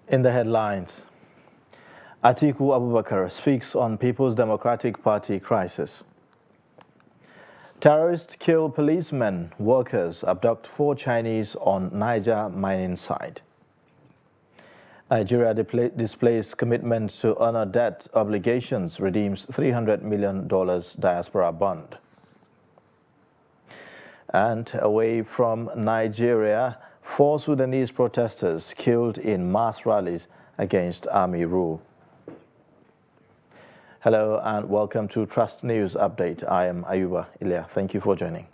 In the headlines, Atiku Abubakar speaks on People's Democratic Party crisis. Terrorists kill policemen, workers abduct 4 Chinese on Niger mining site. Nigeria displays commitment to honor debt obligations, redeems $300 million diaspora bond. And away from Nigeria, 4 Sudanese protesters killed in mass rallies against army rule. Hello and welcome to Trust News Update. I am Ayuba Ilya. Thank you for joining.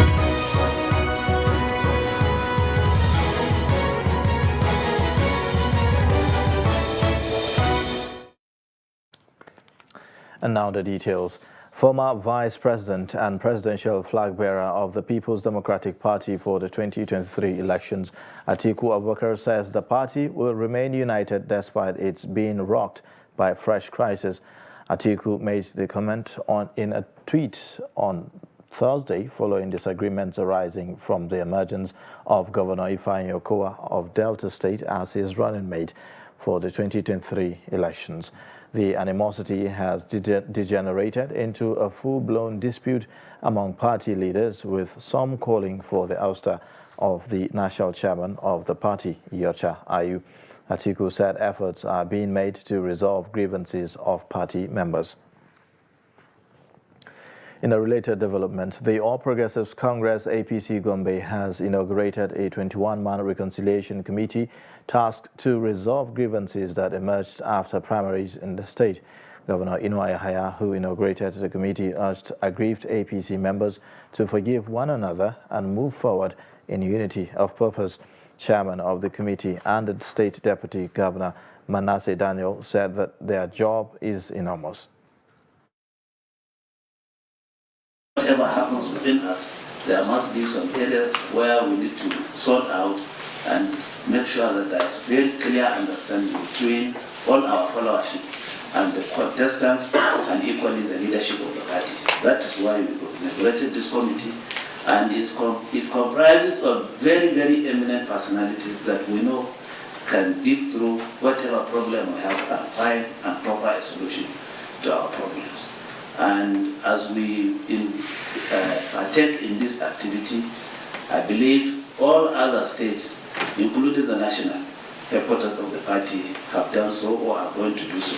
And now the details. Former Vice President and Presidential Flag Bearer of the People's Democratic Party for the 2023 elections, Atiku Abubakar says the party will remain united despite its being rocked by fresh crisis. Atiku made the comment in a tweet on Thursday following disagreements arising from the emergence of Governor Ifeanyi Okowa of Delta State as his running mate for the 2023 elections. The animosity has degenerated into a full-blown dispute among party leaders, with some calling for the ouster of the national chairman of the party, Iyorchia Ayu. Atiku said efforts are being made to resolve grievances of party members. In a related development, the All Progressives Congress APC Gombe has inaugurated a 21-man reconciliation committee tasked to resolve grievances that emerged after primaries in the state. Governor Inuwa Yahaya, who inaugurated the committee, urged aggrieved APC members to forgive one another and move forward in unity of purpose. Chairman of the committee and the state deputy governor, Manasseh Daniel, said that their job is enormous. Whatever happens within us, there must be some areas where we need to sort out and make sure that there's very clear understanding between all our followership and the contestants and equally the leadership of the party. That is why we inaugurated this committee, and it comprises of very, very eminent personalities that we know can dig through whatever problem we have and find and proper a solution to our problems. And as we partake in this activity, I believe all other states, including the national headquarters of the party, have done so or are going to do so,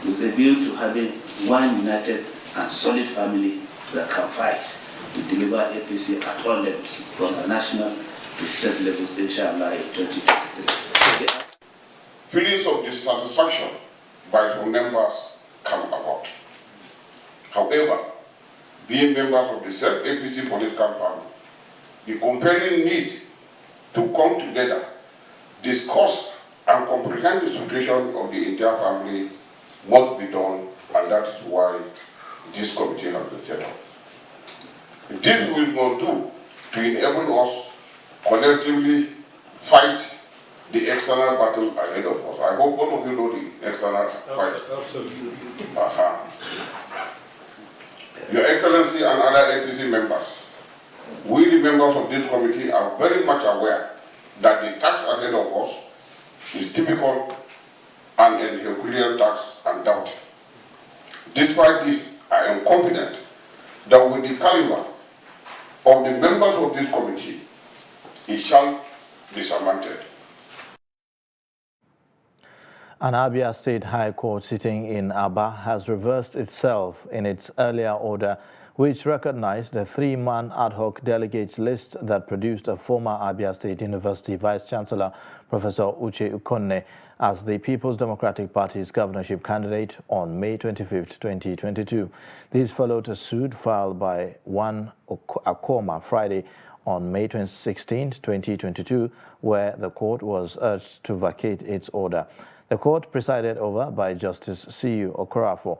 with a view to having one united and solid family that can fight to deliver APC at all levels, from the national to state levels, inshallah, in 2023. Feelings of dissatisfaction by some members come about. However, being members of the same APC political party, the compelling need to come together, discuss and comprehend the situation of the entire family must be done, and that is why this committee has been set up. This we will do to enable us collectively fight the external battle ahead of us. I hope all of you know the external fight. Absolutely. Your Excellency and other APC members, we the members of this committee are very much aware that the task ahead of us is difficult and a Herculean task undoubted. Despite this, I am confident that with the caliber of the members of this committee, it shall be surmounted. An Abia State High Court sitting in Aba has reversed itself in its earlier order, which recognized the 3-man ad hoc delegates list that produced a former Abia State University Vice-Chancellor, Professor Uche Ukonne, as the People's Democratic Party's governorship candidate on May 25, 2022. This followed a suit filed by one Akoma Friday on May 16, 2022, where the court was urged to vacate its order. The court, presided over by Justice C.U. Okorafor,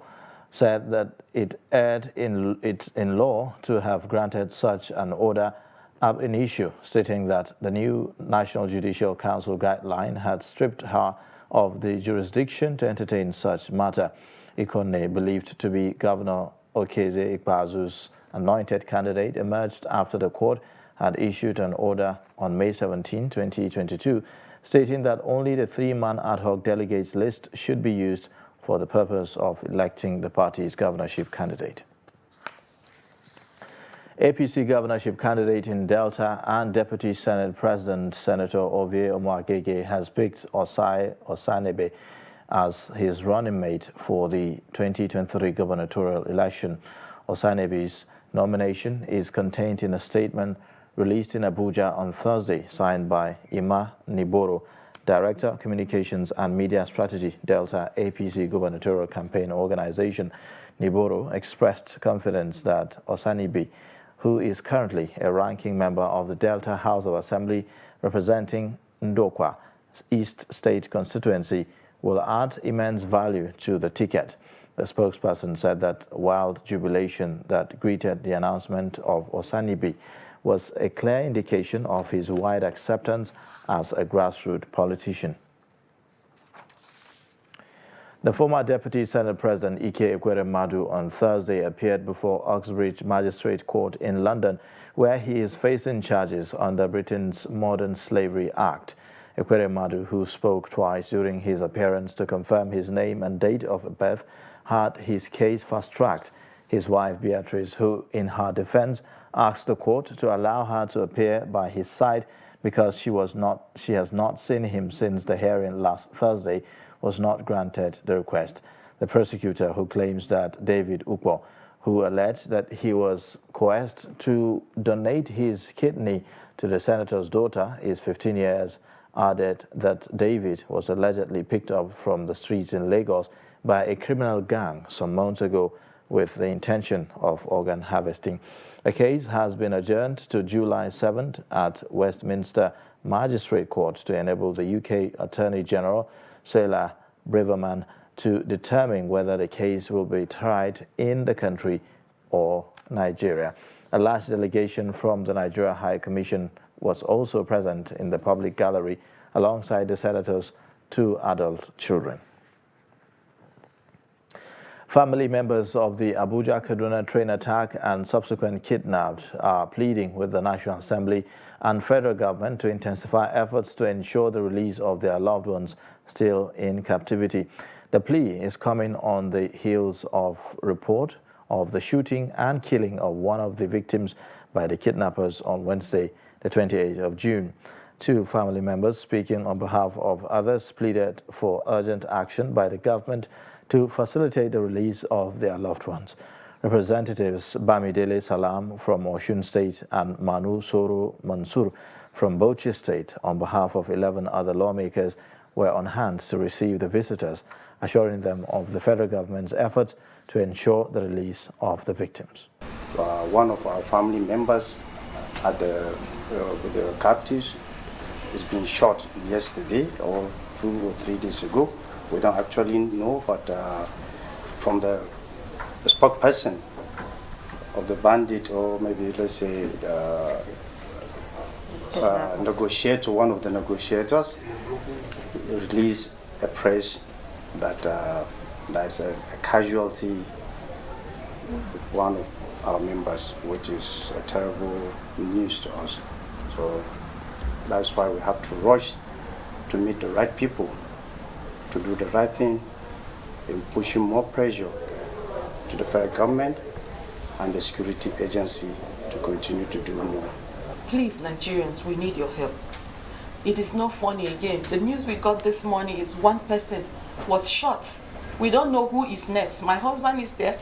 said that it erred in law to have granted such an order ab initio, stating that the new National Judicial Council guideline had stripped her of the jurisdiction to entertain such matter. Ikonne, believed to be Governor Okeze Ikpeazu's anointed candidate, emerged after the court had issued an order on May 17, 2022, stating that only the three-man ad hoc delegates list should be used for the purpose of electing the party's governorship candidate. APC governorship candidate in Delta and Deputy Senate President Senator Ovie Omoagege has picked Osai Osanebe as his running mate for the 2023 gubernatorial election. Osanebe's nomination is contained in a statement released in Abuja on Thursday, signed by Ima Niboro, Director of Communications and Media Strategy, Delta APC Gubernatorial Campaign Organization. Niboro expressed confidence that Osanebe, who is currently a ranking member of the Delta House of Assembly representing Ndokwa East State constituency, will add immense value to the ticket. The spokesperson said that wild jubilation that greeted the announcement of Osanebe was a clear indication of his wide acceptance as a grassroots politician. The former Deputy Senate President Ike Ekweremadu on Thursday appeared before Uxbridge Magistrate Court in London, where he is facing charges under Britain's Modern Slavery Act. Ekweremadu, who spoke twice during his appearance to confirm his name and date of birth, had his case fast-tracked. His wife Beatrice, who in her defense asked the court to allow her to appear by his side because she has not seen him since the hearing last Thursday, was not granted the request. The prosecutor, who claims that David Ukpo, who alleged that he was coerced to donate his kidney to the senator's daughter, is 15 years, added that David was allegedly picked up from the streets in Lagos by a criminal gang some months ago with the intention of organ harvesting. The case has been adjourned to July 7th at Westminster Magistrate Court to enable the UK Attorney General, Suella Braverman, to determine whether the case will be tried in the country or Nigeria. A large delegation from the Nigeria High Commission was also present in the public gallery alongside the senator's two adult children. Family members of the Abuja-Kaduna train attack and subsequent kidnapped are pleading with the National Assembly and federal government to intensify efforts to ensure the release of their loved ones still in captivity. The plea is coming on the heels of report of the shooting and killing of one of the victims by the kidnappers on Wednesday, the 28th of June. Two family members, speaking on behalf of others, pleaded for urgent action by the government to facilitate the release of their loved ones. Representatives Bamidele Salam from Osun State and Manu Soro Mansur from Bauchi State, on behalf of 11 other lawmakers, were on hand to receive the visitors, assuring them of the federal government's efforts to ensure the release of the victims. One of our family members with the captives has been shot yesterday or 2 or 3 days ago. We don't actually know, but from the spokesperson of the bandit, or maybe let's say negotiator, one of the negotiators, released a press that there's a casualty with one of our members, which is a terrible news to us. So that's why we have to rush to meet the right people, to do the right thing, and pushing more pressure to the federal government and the security agency to continue to do more. Please, Nigerians, we need your help. It is not funny again. The news we got this morning is one person was shot. We don't know who is next. My husband is there.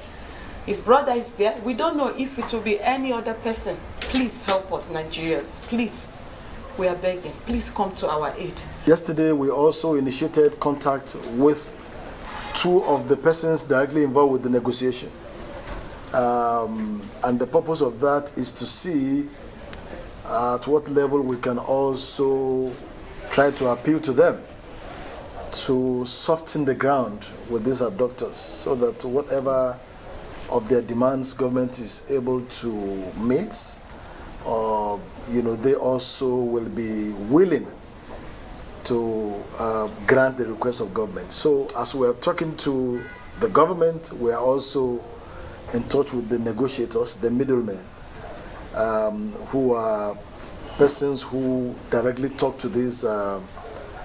His brother is there. We don't know if it will be any other person. Please help us, Nigerians. Please. We are begging. Please come to our aid. Yesterday, we also initiated contact with two of the persons directly involved with the negotiation. And the purpose of that is to see at what level we can also try to appeal to them to soften the ground with these abductors, so that whatever of their demands government is able to meet, they also will be willing to grant the request of government. So as we are talking to the government, we are also in touch with the negotiators, the middlemen, who are persons who directly talk to these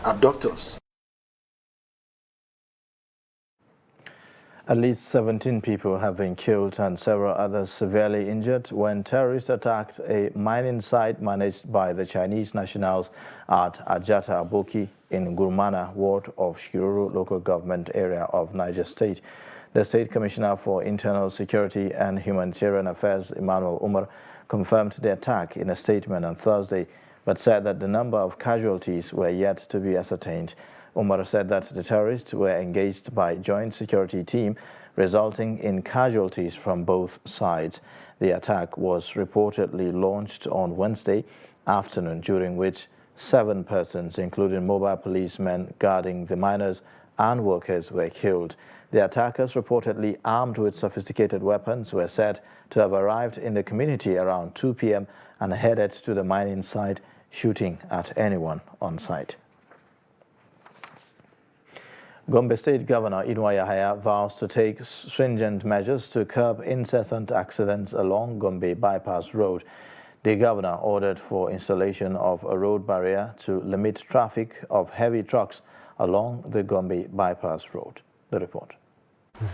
abductors. At least 17 people have been killed and several others severely injured when terrorists attacked a mining site managed by the Chinese nationals at Ajata Aboki in Gurmana ward of Shiruru local government area of Niger State. The State Commissioner for Internal Security and Humanitarian Affairs, Emmanuel Umar, confirmed the attack in a statement on Thursday, but said that the number of casualties were yet to be ascertained. Umar said that the terrorists were engaged by joint security team, resulting in casualties from both sides. The attack was reportedly launched on Wednesday afternoon, during which 7 persons, including mobile policemen guarding the miners and workers, were killed. The attackers, reportedly armed with sophisticated weapons, were said to have arrived in the community around 2 p.m. and headed to the mining site, shooting at anyone on site. Gombe State Governor Inuwa Yahaya vows to take stringent measures to curb incessant accidents along Gombe Bypass Road. The governor ordered for installation of a road barrier to limit traffic of heavy trucks along the Gombe Bypass Road. The report.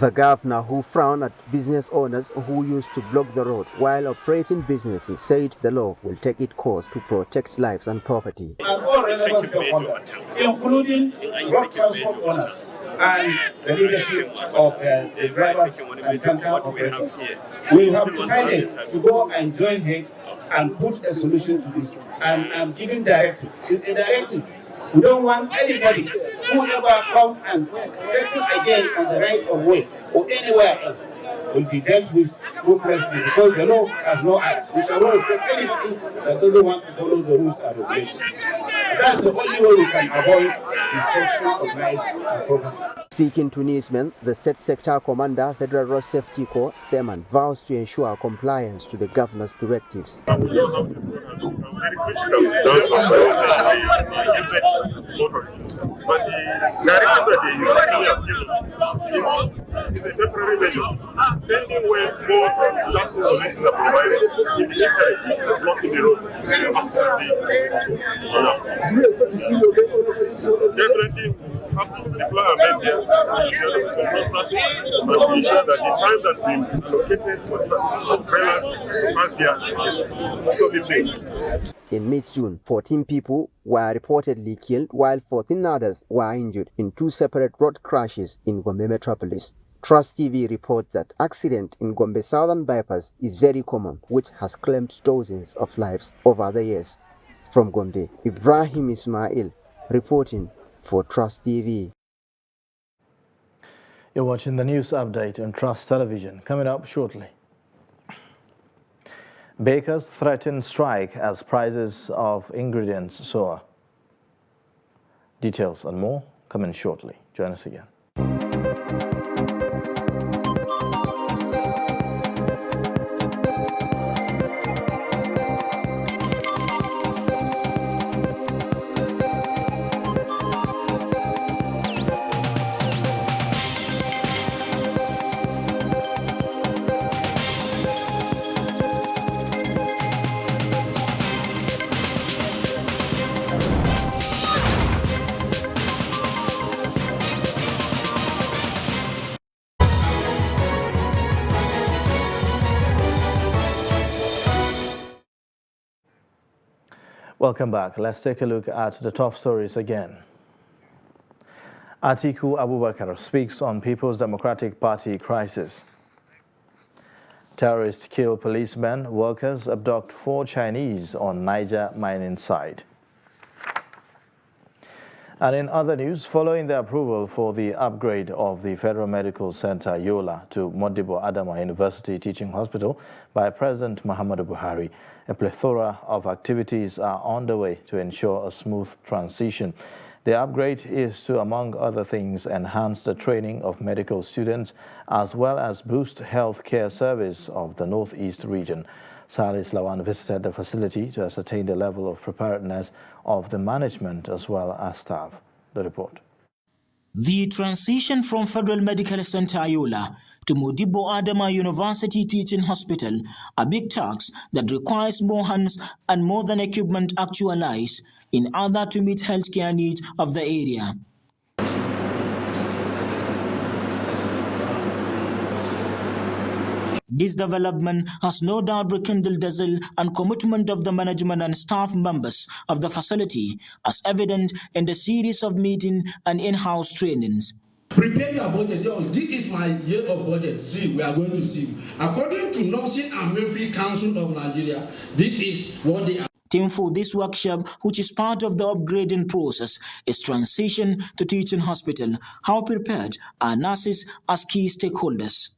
The governor, who frowned at business owners who used to block the road while operating businesses, said the law will take its course to protect lives and property. And all relevant stakeholders, including road transport owners and the leadership of the drivers and tanker operators, we have decided to go and join hands and put a solution to this. And I'm giving directive. It's a directive. We don't want anybody, whoever comes and settle again on the right of way or anywhere else, will be dealt with ruthlessly, because the law has no eyes. We shall not respect anybody that doesn't want to follow the rules and regulations. That's the only way we can avoid destruction of lives and property. Speaking to newsmen, the State Sector Commander, Federal Road Safety Corps, Theman, vows to ensure compliance to the governor's directives. Very critical motorists. But the directive that they have given is a temporary measure. Pending when more just solutions are provided, in the interim, blocking the road is absolutely enough. Do you expect to see your definitely have to deploy amendments to ensure that we control traffic and to ensure that the time that's been allocated for trailers to pass here is so big. In mid-June, 14 people were reportedly killed while 14 others were injured in 2 separate road crashes in Gombe metropolis. Trust TV reports that accident in Gombe Southern Bypass is very common, which has claimed dozens of lives over the years. From Gombe, Ibrahim Ismail reporting for Trust TV. You're watching the news update on Trust Television. Coming up shortly. Bakers threaten strike as prices of ingredients soar. Details and more coming shortly. Join us again. Welcome back. Let's take a look at the top stories again. Atiku Abubakar speaks on People's Democratic Party crisis. Terrorists kill policemen, workers abduct 4 Chinese on Niger mining site. And in other news, following the approval for the upgrade of the Federal Medical Center Yola to Modibo Adama University Teaching Hospital by President Muhammadu Buhari, a plethora of activities are underway to ensure a smooth transition. The upgrade is to, among other things, enhance the training of medical students as well as boost healthcare service of the Northeast region. Salis Lawan visited the facility to ascertain the level of preparedness of the management as well as staff. The report. The transition from Federal Medical Center Ayola to Modibo Adama University Teaching Hospital, a big task that requires more hands and more than equipment actualized in order to meet healthcare needs of the area. This development has no doubt rekindled the zeal and commitment of the management and staff members of the facility, as evident in the series of meetings and in-house trainings. Prepare your budget. This is my year of budget. See, we are going to see. According to Nursing and Midwifery Council of Nigeria, this is what they are. Theme for this workshop, which is part of the upgrading process, is transition to teaching hospital. How prepared are nurses as key stakeholders?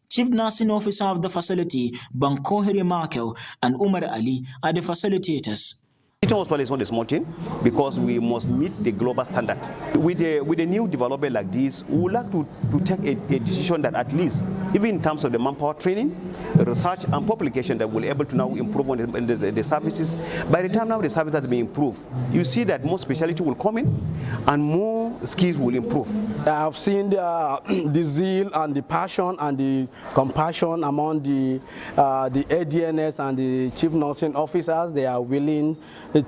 Chief Nursing Officer of the facility, Bankoheri Markel, and Umar Ali are the facilitators. Teaching hospital is not a small thing because we must meet the global standard. With a new development like this, we would like to take a decision that at least, even in terms of the manpower training, research and publication, that will be able to now improve on the services. By the time now the service has been improved, you see that more specialty will come in and more skills will improve. I have seen the zeal and the passion and the compassion among the ADNS and the chief nursing officers. They are willing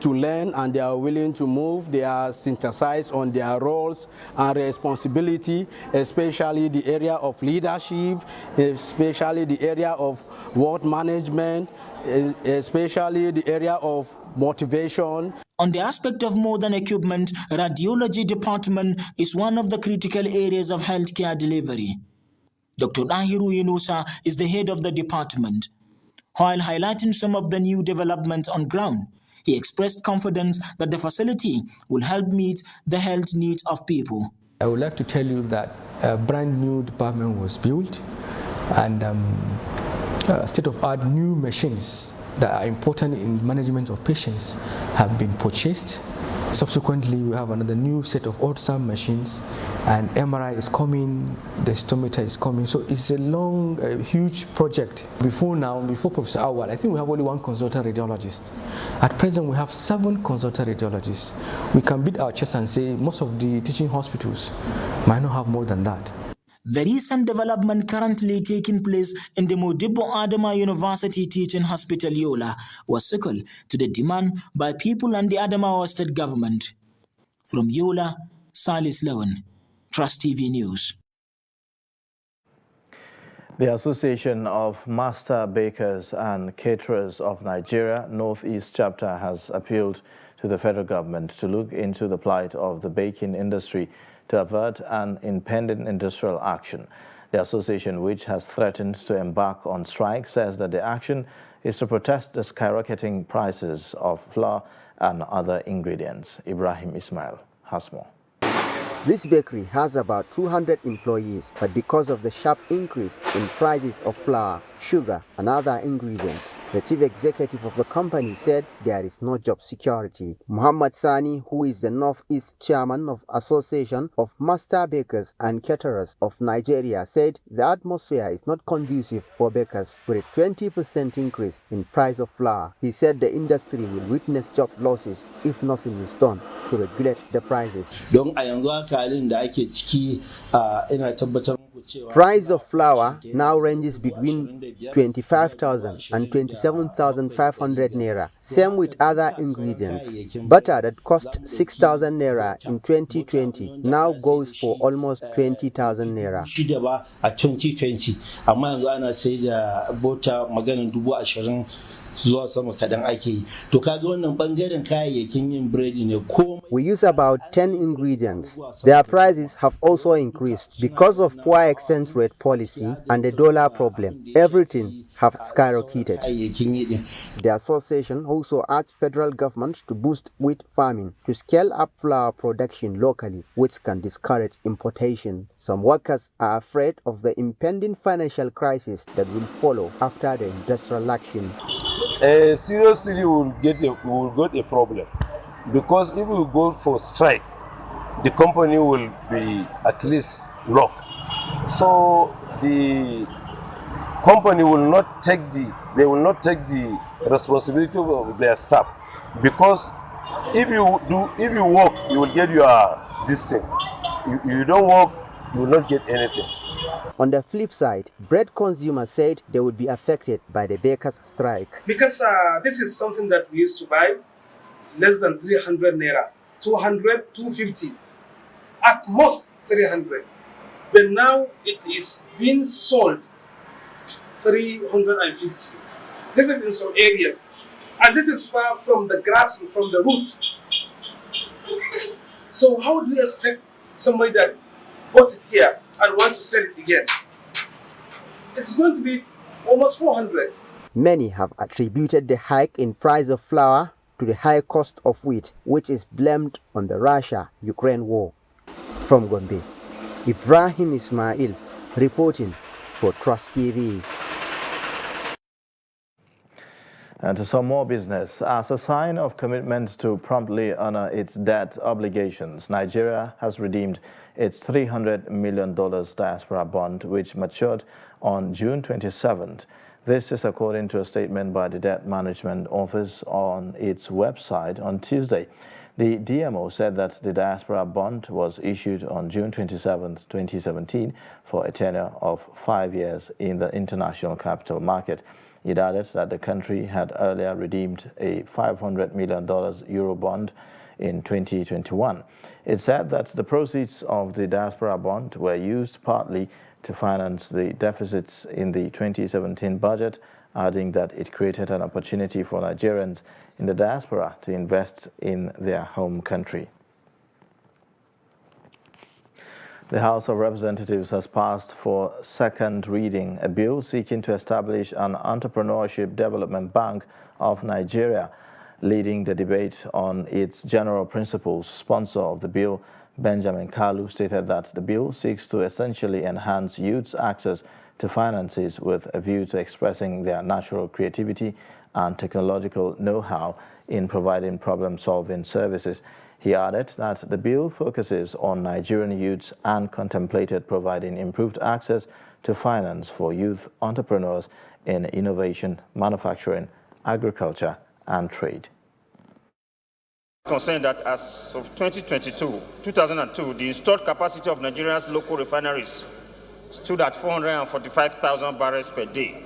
to learn and they are willing to move. They are synthesized on their roles and responsibility, especially the area of leadership, especially the area of ward management, especially the area of motivation. On the aspect of modern equipment, radiology department is one of the critical areas of healthcare delivery. Dr. Dahiru Yunusa is the head of the department. While highlighting some of the new developments on ground, he expressed confidence that the facility will help meet the health needs of people. I would like to tell you that a brand new department was built and state-of-art new machines that are important in management of patients have been purchased. Subsequently, we have another new set of ultrasound machines, and MRI is coming, the stomometer is coming. So it's a long, huge project. Before Professor Awal, I think we have only one consultant radiologist. At present, we have 7 consultant radiologists. We can beat our chest and say most of the teaching hospitals might not have more than that. The recent development currently taking place in the Modibo Adama University Teaching Hospital Yola was second to the demand by people and the Adamawa state government. From Yola, Salis Lewan, Trust TV News. The Association of Master Bakers and Caterers of Nigeria Northeast Chapter has appealed to the federal government to look into the plight of the baking industry to avert an impending industrial action. The association, which has threatened to embark on strike, says that the action is to protest the skyrocketing prices of flour and other ingredients. Ibrahim Ismail has more. This bakery has about 200 employees, but because of the sharp increase in prices of flour, sugar and other ingredients, the chief executive of the company said there is no job security. Muhammad Sani, who is the Northeast chairman of Association of Master Bakers and Caterers of Nigeria, said the atmosphere is not conducive for bakers with a 20% increase in price of flour. He said the industry will witness job losses if nothing is done to regulate the prices. Price of flour now ranges between 25,000 and 27,500 naira. Same with other ingredients. Butter that cost 6,000 naira in 2020 now goes for almost 20,000 naira. We use about 10 ingredients. Their prices have also increased because of poor exchange rate policy and the dollar problem. Everything have skyrocketed. The association also urged federal government to boost wheat farming to scale up flour production locally, which can discourage importation. Some workers are afraid of the impending financial crisis that will follow after the industrial action. Seriously, we will get a problem, because if we go for strike, the company will be at least locked. So the company will not take the responsibility of their staff, because if you work, you will get your this thing. You don't work, you will not get anything. On the flip side, bread consumers said they would be affected by the bakers' strike. Because this is something that we used to buy less than 300 naira, 200, 250, at most 300. But now it is being sold 350. This is in some areas. And this is far from the grass, from the root. So how do you expect somebody that bought it here and want to sell it again? It's going to be almost 400. Many have attributed the hike in price of flour to the high cost of wheat, which is blamed on the Russia-Ukraine war. From Gombe, Ibrahim Ismail reporting for Trust TV. And to some more business, as a sign of commitment to promptly honor its debt obligations, Nigeria has redeemed its $300 million diaspora bond, which matured on June 27th. This is according to a statement by the Debt Management Office on its website on Tuesday. The DMO said that the diaspora bond was issued on June 27, 2017 for a tenure of 5 years in the international capital market. It added that the country had earlier redeemed a $500 million Euro bond in 2021. It said that the proceeds of the diaspora bond were used partly to finance the deficits in the 2017 budget, adding that it created an opportunity for Nigerians in the diaspora to invest in their home country. The House of Representatives has passed for second reading a bill seeking to establish an Entrepreneurship Development Bank of Nigeria. Leading the debate on its general principles, sponsor of the bill, Benjamin Kalu, stated that the bill seeks to essentially enhance youth's access to finances with a view to expressing their natural creativity and technological know-how in providing problem-solving services. He added that the bill focuses on Nigerian youths and contemplated providing improved access to finance for youth entrepreneurs in innovation, manufacturing, agriculture, and trade. Concerned that as of 2002, the installed capacity of Nigeria's local refineries stood at 445,000 barrels per day.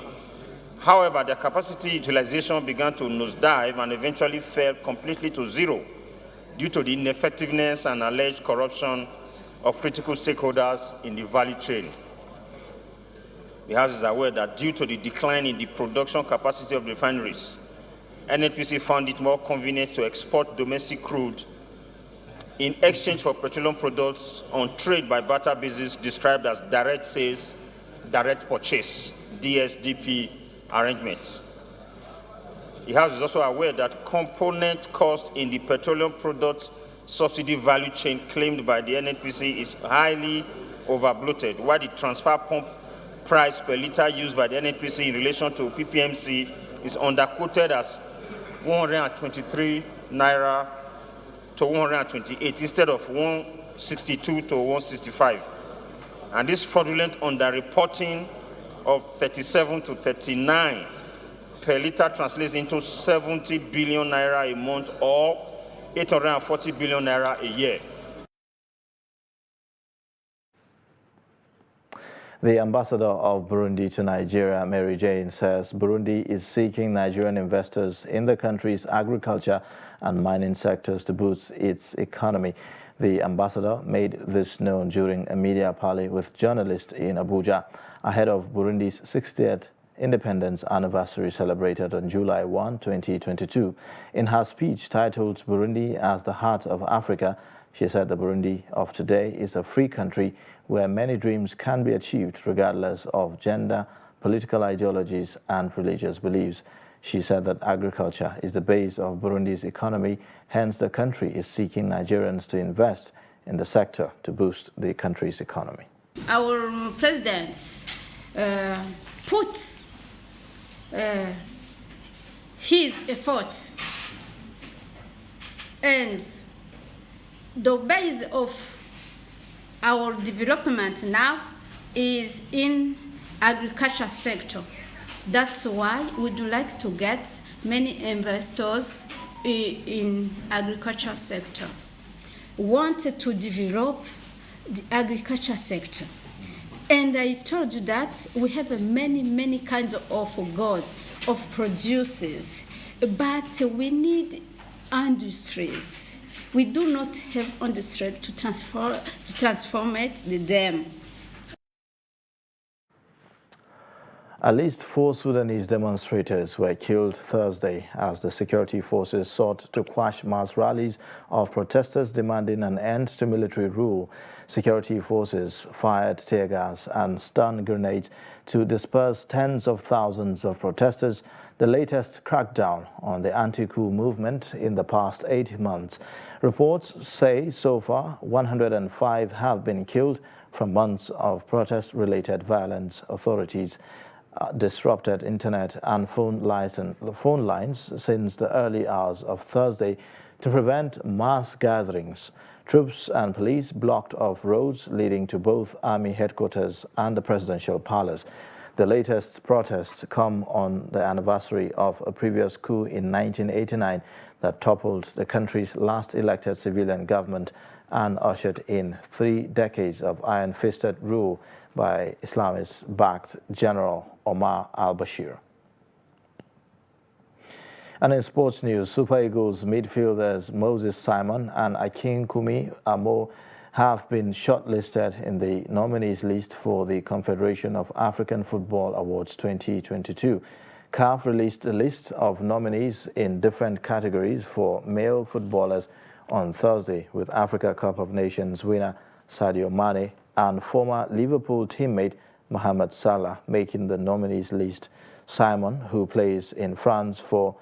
However, their capacity utilization began to nosedive and eventually fell completely to zero due to the ineffectiveness and alleged corruption of critical stakeholders in the value chain. The House is aware that due to the decline in the production capacity of refineries, NNPC found it more convenient to export domestic crude in exchange for petroleum products on trade by barter basis described as direct sales, direct purchase, DSDP arrangement. The House is also aware that component cost in the petroleum products subsidy value chain claimed by the NNPC is highly overbloated, while the transfer pump price per litre used by the NNPC in relation to PPMC is underquoted as 123 naira to 128 instead of 162 to 165. And this fraudulent underreporting of 37 to 39 per litre translates into 70 billion naira a month or 840 billion naira a year. The ambassador of Burundi to Nigeria, Mary Jane, says Burundi is seeking Nigerian investors in the country's agriculture and mining sectors to boost its economy. The ambassador made this known during a media parley with journalists in Abuja ahead of Burundi's 60th independence anniversary celebrated on July 1, 2022. In her speech titled Burundi as the Heart of Africa, she said the Burundi of today is a free country where many dreams can be achieved regardless of gender, political ideologies, and religious beliefs. She said that agriculture is the base of Burundi's economy, hence the country is seeking Nigerians to invest in the sector to boost the country's economy. Our president put his effort, and the base of our development now is in agriculture sector. That's why we'd like to get many investors in agriculture sector. We want to develop the agriculture sector. And I told you that we have many kinds of goods, of producers, but we need industries. We do not have industry to transform the dam. At least 4 Sudanese demonstrators were killed Thursday as the security forces sought to quash mass rallies of protesters demanding an end to military rule. Security forces fired tear gas and stun grenades to disperse tens of thousands of protesters, the latest crackdown on the anti-coup movement in the past 8 months. Reports say so far 105 have been killed from months of protest-related violence. Authorities disrupted internet and phone lines since the early hours of Thursday to prevent mass gatherings. Troops and police blocked off roads leading to both army headquarters and the presidential palace. The latest protests come on the anniversary of a previous coup in 1989 that toppled the country's last elected civilian government and ushered in 3 decades of iron-fisted rule by Islamist-backed General Omar al-Bashir. And in sports news, Super Eagles midfielders Moses Simon and Akinkunmi Amo have been shortlisted in the nominees list for the Confederation of African Football Awards 2022. CAF released a list of nominees in different categories for male footballers on Thursday, with Africa Cup of Nations winner Sadio Mane and former Liverpool teammate Mohamed Salah making the nominees list. Simon, who plays in France for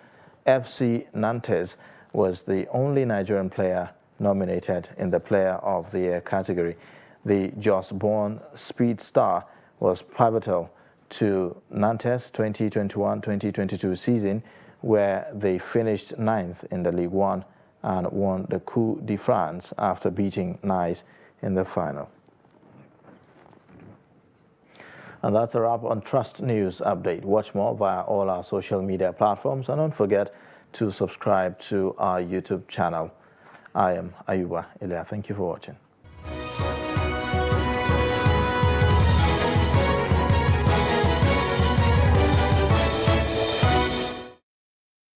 FC Nantes, was the only Nigerian player nominated in the Player of the Year category. The Jos-born speed star was pivotal to Nantes' 2021-2022 season, where they finished 9th in the Ligue 1 and won the Coupe de France after beating Nice in the final. And that's a wrap on Trust News Update. Watch more via all our social media platforms, and don't forget to subscribe to our YouTube channel. I am Ayuba Ilya. Thank you for watching.